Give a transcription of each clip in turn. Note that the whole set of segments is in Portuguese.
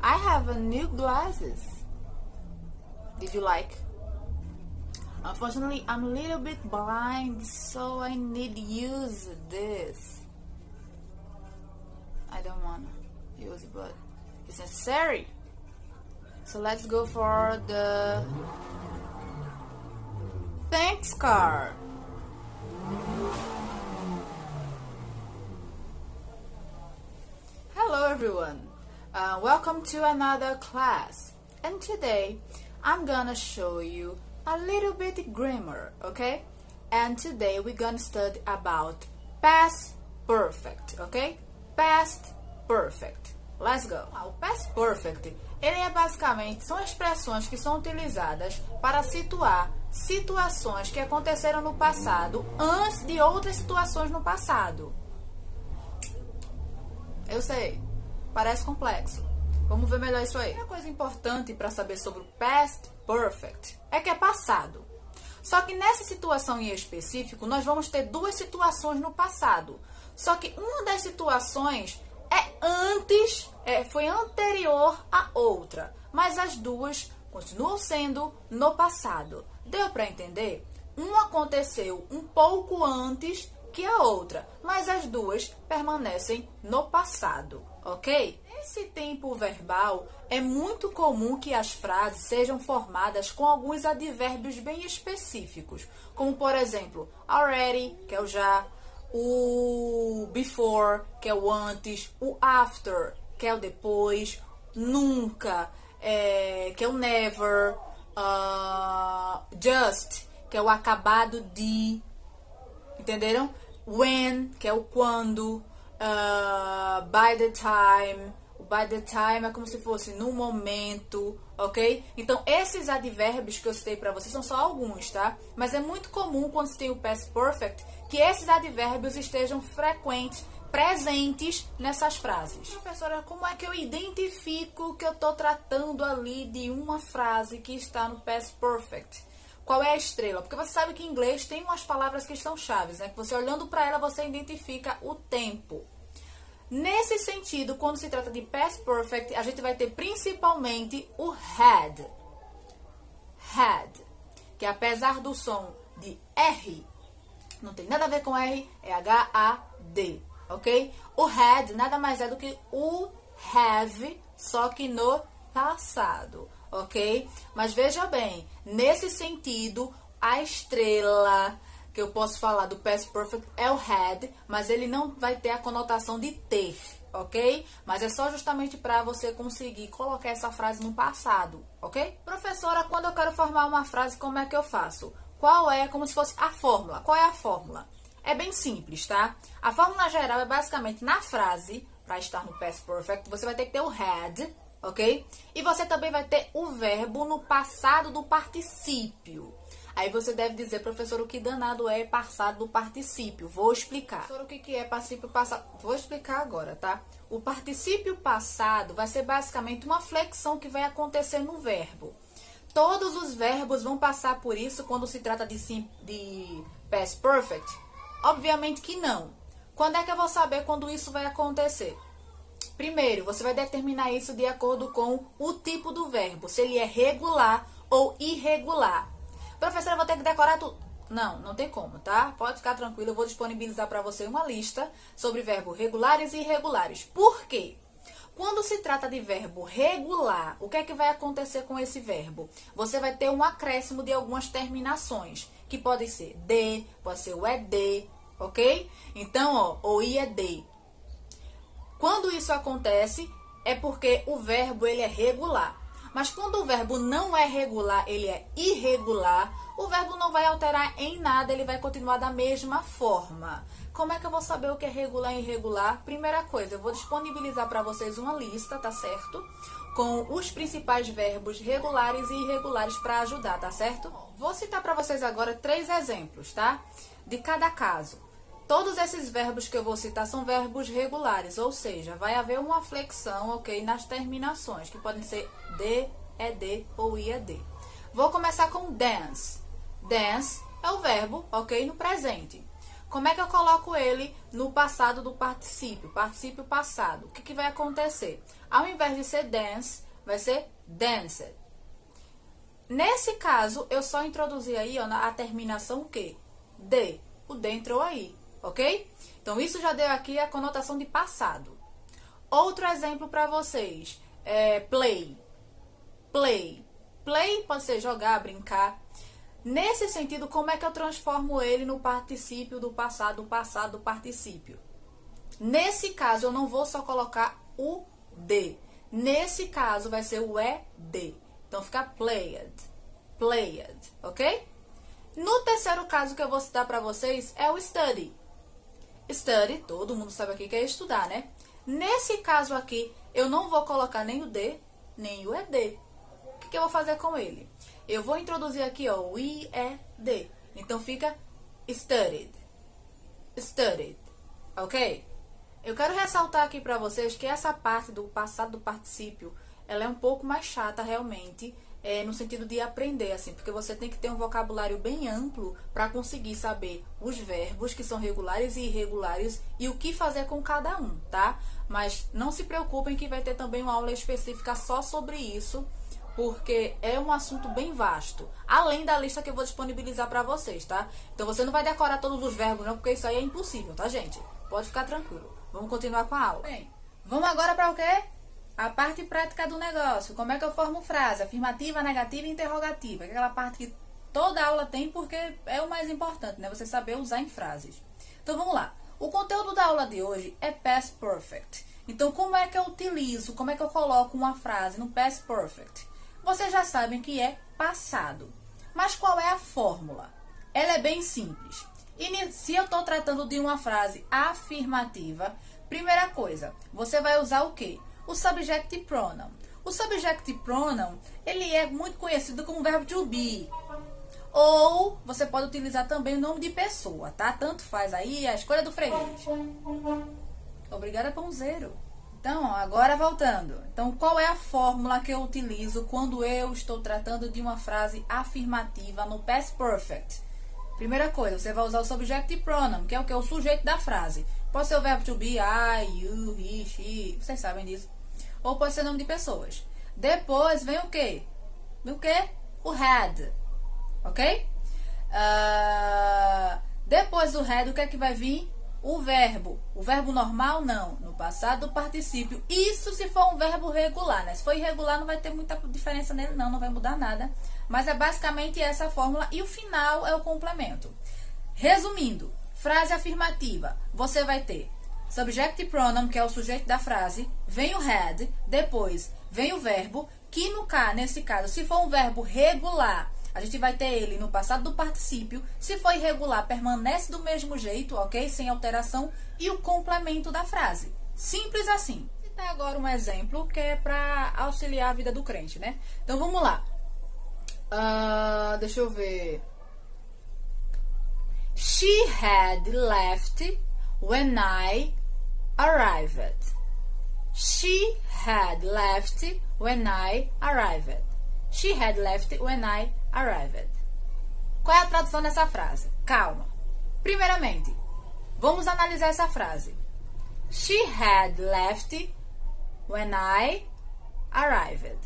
I have a new glasses. Did you like? Unfortunately, I'm a little bit blind, so I need to use this. I don't want to use it, but it's necessary. So let's go for the thanks card. Hello everyone, welcome to another class, and today I'm gonna show you a little bit grammar, okay? And today we're gonna study about past perfect, okay? Past perfect. Let's go. O past perfect, ele é basicamente, são expressões que são utilizadas para situar situações que aconteceram no passado antes de outras situações no passado. Eu sei, parece complexo. Vamos ver melhor isso aí. Uma coisa importante para saber sobre o past perfect é que é passado. Só que nessa situação em específico, nós vamos ter duas situações no passado. Só que uma das situações foi anterior à outra, mas as duas continuam sendo no passado. Deu para entender? Uma aconteceu um pouco antes que a outra, mas as duas permanecem no passado, ok? Nesse tempo verbal, é muito comum que as frases sejam formadas com alguns advérbios bem específicos, como por exemplo, already, que é o já, o before, que é o antes, o after, que é o depois, nunca, que é o never, just, que é o acabado de, entenderam? When, que é o quando, by the time. O by the time é como se fosse no momento, ok? Então, esses advérbios que eu citei para vocês são só alguns, tá? Mas é muito comum quando se tem o past perfect que esses advérbios estejam frequentes, presentes nessas frases. Professora, como é que eu identifico que eu estou tratando ali de uma frase que está no past perfect? Qual é a estrela? Porque você sabe que em inglês tem umas palavras que são chaves, né? Que você olhando para ela, você identifica o tempo. Nesse sentido, quando se trata de past perfect, a gente vai ter principalmente o had. Had. Que apesar do som de R, não tem nada a ver com R, é H-A-D, ok? O had nada mais é do que o have, só que no passado, ok? Mas veja bem, nesse sentido, a estrela que eu posso falar do past perfect é o had, mas ele não vai ter a conotação de ter, ok? Mas é só justamente para você conseguir colocar essa frase no passado, ok? Professora, quando eu quero formar uma frase, como é que eu faço? Qual é, como se fosse a fórmula? Qual é a fórmula? É bem simples, tá? A fórmula geral é basicamente na frase, para estar no past perfect, você vai ter que ter o had, ok? E você também vai ter o verbo no passado do particípio. Aí você deve dizer, professor, o que danado é passado do particípio? Vou explicar. Professor, o que é particípio passado? Vou explicar agora, tá? O particípio passado vai ser basicamente uma flexão que vai acontecer no verbo. Todos os verbos vão passar por isso quando se trata de past perfect? Obviamente que não. Quando é que eu vou saber quando isso vai acontecer? Primeiro, você vai determinar isso de acordo com o tipo do verbo, se ele é regular ou irregular. Professora, eu vou ter que decorar tudo. Não, não tem como, tá? Pode ficar tranquilo, eu vou disponibilizar para você uma lista sobre verbos regulares e irregulares. Por quê? Quando se trata de verbo regular, o que é que vai acontecer com esse verbo? Você vai ter um acréscimo de algumas terminações, que podem ser de, pode ser o ed, ok? Então, ó, o ied. Quando isso acontece, é porque o verbo ele é regular. Mas quando o verbo não é regular, ele é irregular, o verbo não vai alterar em nada, ele vai continuar da mesma forma. Como é que eu vou saber o que é regular e irregular? Primeira coisa, eu vou disponibilizar para vocês uma lista, tá certo? Com os principais verbos regulares e irregulares para ajudar, tá certo? Vou citar para vocês agora 3 exemplos, tá? De cada caso. Todos esses verbos que eu vou citar são verbos regulares, ou seja, vai haver uma flexão, ok, nas terminações, que podem ser de, ed ou ied. Vou começar com dance. Dance é o verbo, ok, no presente. Como é que eu coloco ele no passado do particípio passado? O que, que vai acontecer? Ao invés de ser dance, vai ser danced. Nesse caso, eu só introduzi aí ó, a terminação o quê? De. O de entrou aí, ok? Então, isso já deu aqui a conotação de passado. Outro exemplo para vocês é play. Play. Play pode ser jogar, brincar. Nesse sentido, como é que eu transformo ele no particípio do passado do particípio? Nesse caso, eu não vou só colocar o de. Nesse caso, vai ser o ed. Então, fica played. Played, ok? No terceiro caso que eu vou citar para vocês é o study. Study, todo mundo sabe aqui que é estudar, né? Nesse caso aqui, eu não vou colocar nem o de, nem o ed. O que, que eu vou fazer com ele? Eu vou introduzir aqui, ó, o ied. Então, fica studied. Studied, ok? Eu quero ressaltar aqui para vocês que essa parte do passado do particípio, ela é um pouco mais chata realmente, no sentido de aprender, assim, porque você tem que ter um vocabulário bem amplo para conseguir saber os verbos que são regulares e irregulares e o que fazer com cada um, tá? Mas não se preocupem que vai ter também uma aula específica só sobre isso, porque é um assunto bem vasto, além da lista que eu vou disponibilizar para vocês, tá? Então você não vai decorar todos os verbos, não, porque isso aí é impossível, tá, gente? Pode ficar tranquilo. Vamos continuar com a aula. Bem, vamos agora para o quê? A parte prática do negócio. Como é que eu formo frase? Afirmativa, negativa e interrogativa. Aquela parte que toda aula tem porque é o mais importante, né? Você saber usar em frases. Então, vamos lá. O conteúdo da aula de hoje é Past Perfect. Então, como é que eu utilizo, como é que eu coloco uma frase no Past Perfect? Vocês já sabem que é passado. Mas qual é a fórmula? Ela é bem simples. E se eu estou tratando de uma frase afirmativa, primeira coisa, você vai usar o quê? O subject pronoun. O subject pronoun, ele é muito conhecido como verbo to be. Ou você pode utilizar também o nome de pessoa, tá? Tanto faz aí a escolha do freguês. Obrigada, pãozeiro. Então, ó, agora voltando. Então, qual é a fórmula que eu utilizo quando eu estou tratando de uma frase afirmativa no past perfect? Primeira coisa, você vai usar o subject pronoun, que é o que? O sujeito da frase. Pode ser o verbo to be, I, you, he, she, vocês sabem disso. Ou pode ser nome de pessoas. Depois vem o quê? Vem o quê? O had, ok? Depois do had, o que é que vai vir? O verbo. O verbo normal, não. No passado, do particípio. Isso se for um verbo regular, né? Se for irregular, não vai ter muita diferença nele, não. Não vai mudar nada. Mas é basicamente essa a fórmula. E o final é o complemento. Resumindo, frase afirmativa. Você vai ter subject pronoun, que é o sujeito da frase. Vem o had. Depois vem o verbo. Que nesse caso, se for um verbo regular, a gente vai ter ele no passado do particípio. Se for irregular, permanece do mesmo jeito, ok? Sem alteração. E o complemento da frase. Simples assim. Vou citar agora um exemplo que é para auxiliar a vida do crente, né? Então, vamos lá. Deixa eu ver. She had left when I arrived. She had left when I arrived. She had left when I arrived. Qual é a tradução dessa frase? Calma. Primeiramente, vamos analisar essa frase. She had left when I arrived.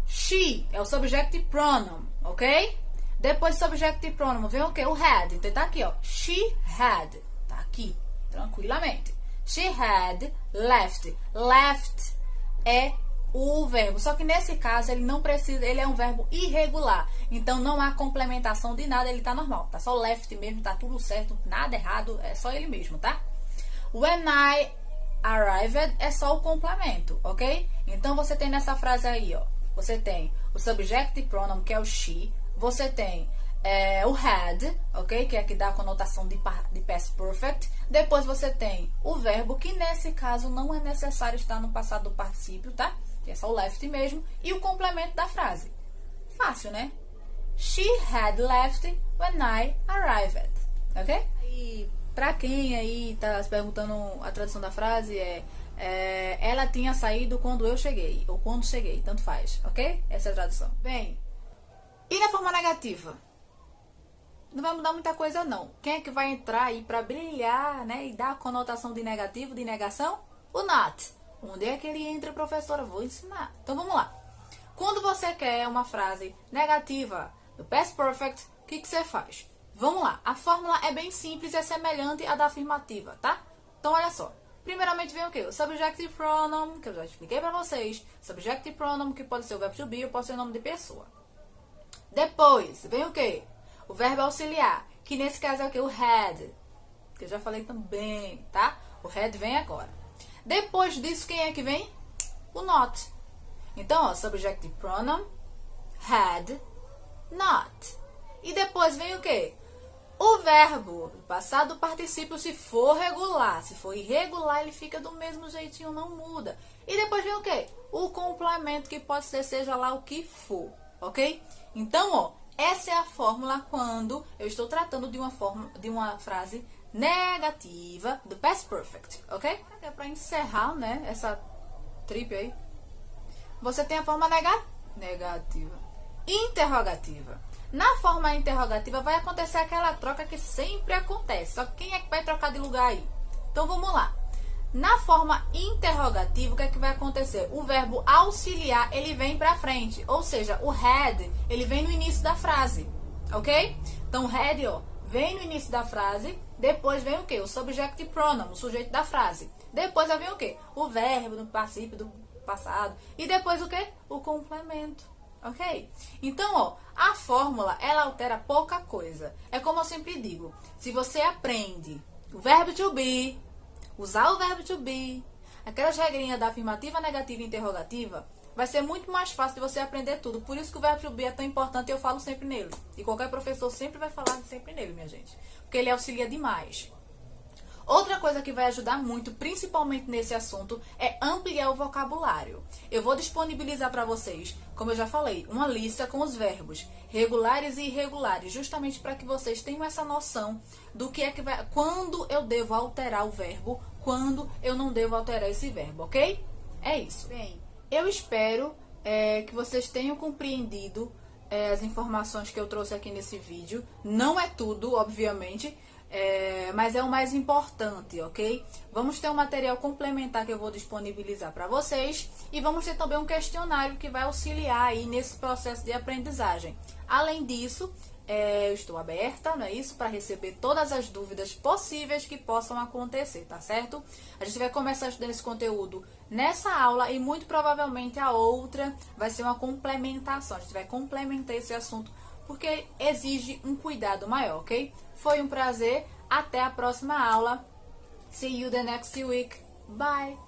She é o subject pronoun, ok? Depois do subject pronoun vem o quê? O had. Então tá aqui, ó. She had. Tá aqui, tranquilamente. She had left. Left é o verbo. Só que nesse caso ele não precisa, ele é um verbo irregular. Então não há complementação de nada, ele tá normal. Tá só left mesmo, tá tudo certo, nada errado, é só ele mesmo, tá? When I arrived é só o complemento, ok? Então você tem nessa frase aí, ó. Você tem o subject pronoun, que é o she. Você tem o had, ok? Que é que dá a conotação de past perfect. Depois você tem o verbo, que nesse caso não é necessário estar no passado do particípio, tá? Que é só o left mesmo. E o complemento da frase. Fácil, né? She had left when I arrived, ok? E pra quem aí tá se perguntando a tradução da frase ela tinha saído quando eu cheguei, ou quando cheguei, tanto faz, ok? Essa é a tradução. Bem, e na forma negativa? não vai mudar muita coisa não. Quem é que vai entrar aí para brilhar, né, e dar a conotação de negativo, de negação? O not. Onde é que ele entra, professora? Vou ensinar. Então vamos lá. Quando você quer uma frase negativa do past perfect, o que você faz? Vamos lá. A fórmula é bem simples e é semelhante à da afirmativa, tá? Então olha só. Primeiramente vem o quê? O subjective pronoun, que eu já expliquei pra vocês. Subjective pronoun, que pode ser o verbo to be ou pode ser o nome de pessoa. Depois, vem o quê? O verbo auxiliar, que nesse caso é o quê? O had, que eu já falei também, tá? O had vem agora. Depois disso, quem é que vem? O not. Então, ó, subjective pronoun, had, not. E depois vem o quê? O verbo, passado particípio, se for regular. Se for irregular, ele fica do mesmo jeitinho, não muda. E depois vem o quê? O complemento, que pode ser seja lá o que for, ok? Então, ó, essa é a fórmula quando eu estou tratando de uma frase negativa do past perfect, ok? É para encerrar, né, essa trip aí. Você tem a forma negativa, interrogativa. Na forma interrogativa vai acontecer aquela troca que sempre acontece. Só que quem é que vai trocar de lugar aí? Então vamos lá. Na forma interrogativa, o que é que vai acontecer? O verbo auxiliar, ele vem pra frente. Ou seja, o had, ele vem no início da frase. Ok? Então o had, ó, vem no início da frase. Depois vem o quê? O subjective pronoun, o sujeito da frase. Depois vai vir o quê? O verbo no particípio do passado. E depois o quê? O complemento. Ok? Então, ó, a fórmula, ela altera pouca coisa. É como eu sempre digo, se você aprende o verbo to be, usar o verbo to be, aquelas regrinhas da afirmativa, negativa e interrogativa, vai ser muito mais fácil de você aprender tudo. Por isso que o verbo to be é tão importante e eu falo sempre nele. E qualquer professor sempre vai falar sempre nele, minha gente. Porque ele auxilia demais. Outra coisa que vai ajudar muito, principalmente nesse assunto, é ampliar o vocabulário. Eu vou disponibilizar para vocês, como eu já falei, uma lista com os verbos regulares e irregulares, justamente para que vocês tenham essa noção do que é que vai, quando eu devo alterar o verbo, quando eu não devo alterar esse verbo, ok? É isso. Bem, eu espero que vocês tenham compreendido as informações que eu trouxe aqui nesse vídeo. Não é tudo, obviamente, mas é o mais importante, ok? Vamos ter um material complementar que eu vou disponibilizar para vocês e vamos ter também um questionário que vai auxiliar aí nesse processo de aprendizagem. Além disso, eu estou aberta, não é isso? Para receber todas as dúvidas possíveis que possam acontecer, tá certo? A gente vai começar estudando esse conteúdo nessa aula e muito provavelmente a outra vai ser uma complementação. A gente vai complementar esse assunto porque exige um cuidado maior, ok? Foi um prazer. Até a próxima aula. See you the next week. Bye!